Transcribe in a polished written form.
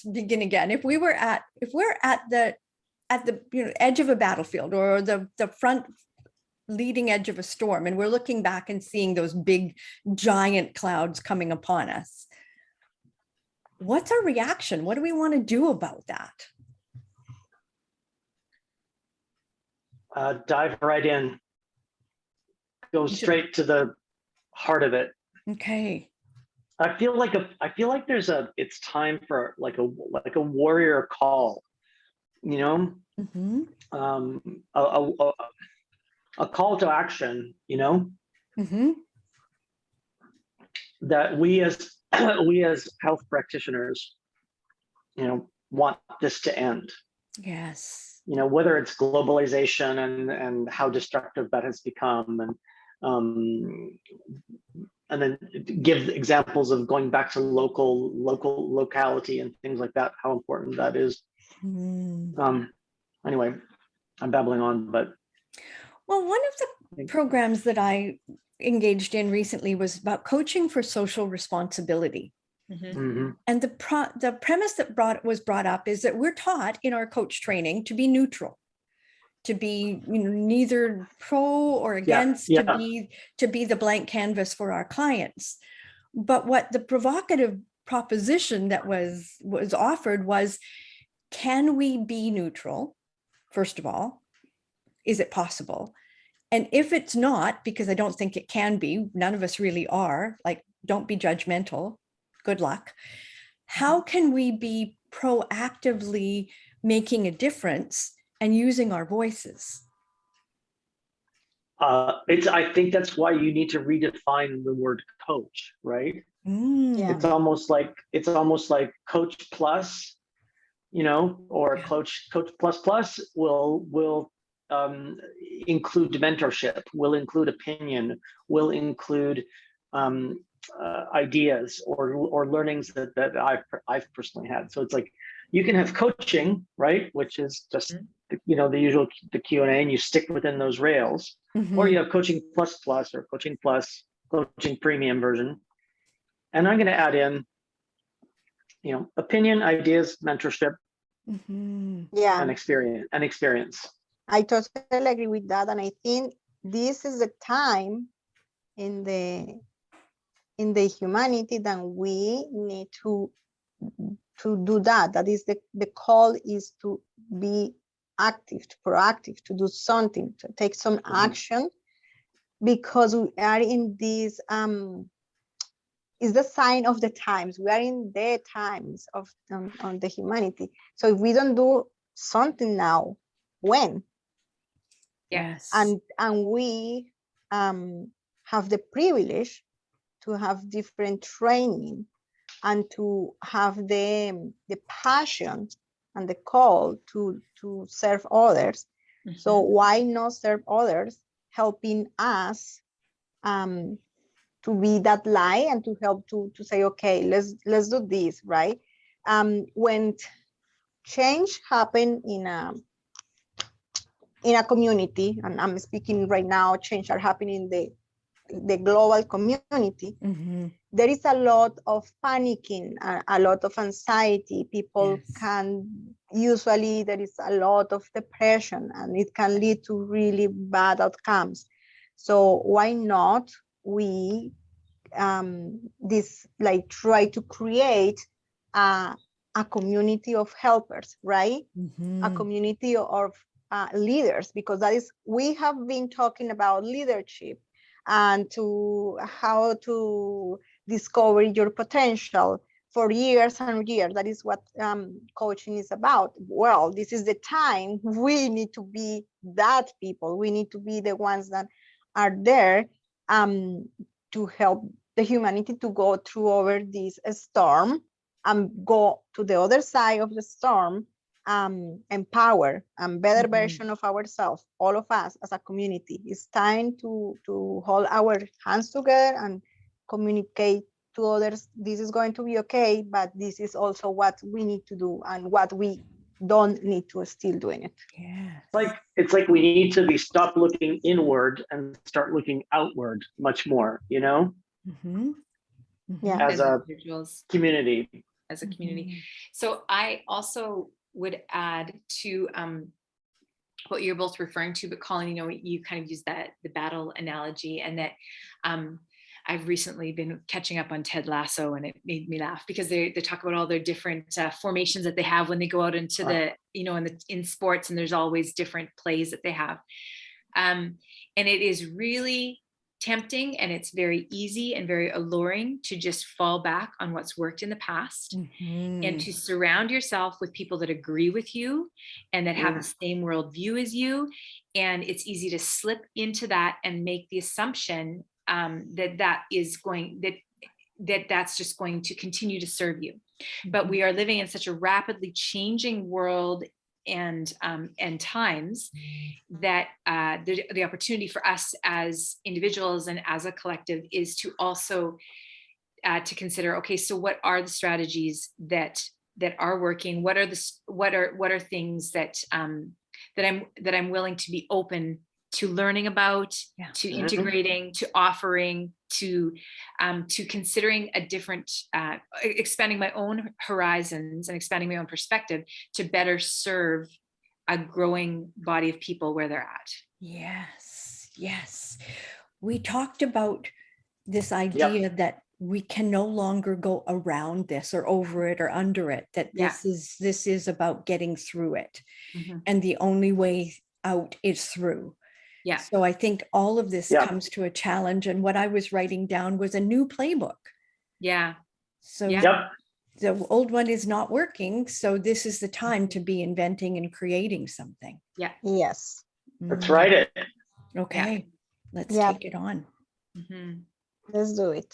begin again. If we're at the edge of a battlefield, or the front leading edge of a storm, and we're looking back and seeing those big giant clouds coming upon us, what's our reaction? What do we want to do about that? Dive right in. Go straight to the heart of it. Okay. I feel like it's time for like a warrior call, Mm-hmm. A call to action, Mm-hmm. that we as health practitioners, want this to end. Yes. Whether it's globalization and how destructive that has become, and then give examples of going back to locality and things like that, how important that is. Anyway, I'm babbling on, but. Well, one of the programs that I engaged in recently was about coaching for social responsibility. Mm-hmm. And the premise that was brought up is that we're taught in our coach training to be neutral, to be neither pro or against, to be the blank canvas for our clients. But what the provocative proposition that was offered was, can we be neutral? First of all, is it possible? And if it's not, because I don't think it can be, none of us really are, like, don't be judgmental, good luck. How can we be proactively making a difference and using our voices? I think that's why you need to redefine the word coach, right? Yeah. It's almost like coach plus, or coach plus will include mentorship, will include opinion, will include ideas or learnings that I've personally had. So it's like, you can have coaching, right, which is just the usual Q&A, and you stick within those rails, or you have coaching plus or coaching premium version. And I'm going to add in, opinion, ideas, mentorship, and experience. I totally agree with that, and I think this is the time in the humanity that we need to do that. That is the call is to be active, to proactive, to do something, to take some action, because we are in this is the sign of the times. We are in the times of on the humanity. So if we don't do something now, when? Yes. And we have the privilege to have different training and to have the passion and the call to serve others. So why not serve others, helping us to be that light and to help to say, okay, let's do this, right? When change happen in a community, and I'm speaking right now, change are happening in the global community, there is a lot of panicking, a lot of anxiety. People usually there is a lot of depression, and it can lead to really bad outcomes. So why not we try to create a community of helpers, right? A community of leaders, because that is, we have been talking about leadership and to how to discover your potential for years and years. That is what coaching is about. Well, this is the time we need to be that people. We need to be the ones that are there to help the humanity to go through over this storm and go to the other side of the storm, empower and better version of ourselves, all of us as a community. It's time to hold our hands together and communicate to others. This is going to be okay, but this is also what we need to do and what we don't need to still doing it. It's like we need to stop looking inward and start looking outward much more, Yeah, as a community. as a community. So I also would add to what you're both referring to, but Colin, you kind of used the battle analogy, and that I've recently been catching up on Ted Lasso, and it made me laugh because they talk about all their different formations that they have when they go out into the, in sports, and there's always different plays that they have. And it is really tempting, and it's very easy and very alluring to just fall back on what's worked in the past, and to surround yourself with people that agree with you and that have the same worldview as you. And it's easy to slip into that and make the assumption that's just going to continue to serve you. But we are living in such a rapidly changing world and times that the opportunity for us as individuals and as a collective is to also to consider, okay, so what are the strategies that are working? What are things that I'm willing to be open to learning about, to integrating, to offering, to considering a different, expanding my own horizons and expanding my own perspective to better serve a growing body of people where they're at. Yes. We talked about this idea that we can no longer go around this or over it or under it, that this is about getting through it. And the only way out is through. So I think all of this comes to a challenge. And what I was writing down was a new playbook. So the old one is not working. So this is the time to be inventing and creating something. Yes. Let's write it. Okay. Let's take it on. Let's do it.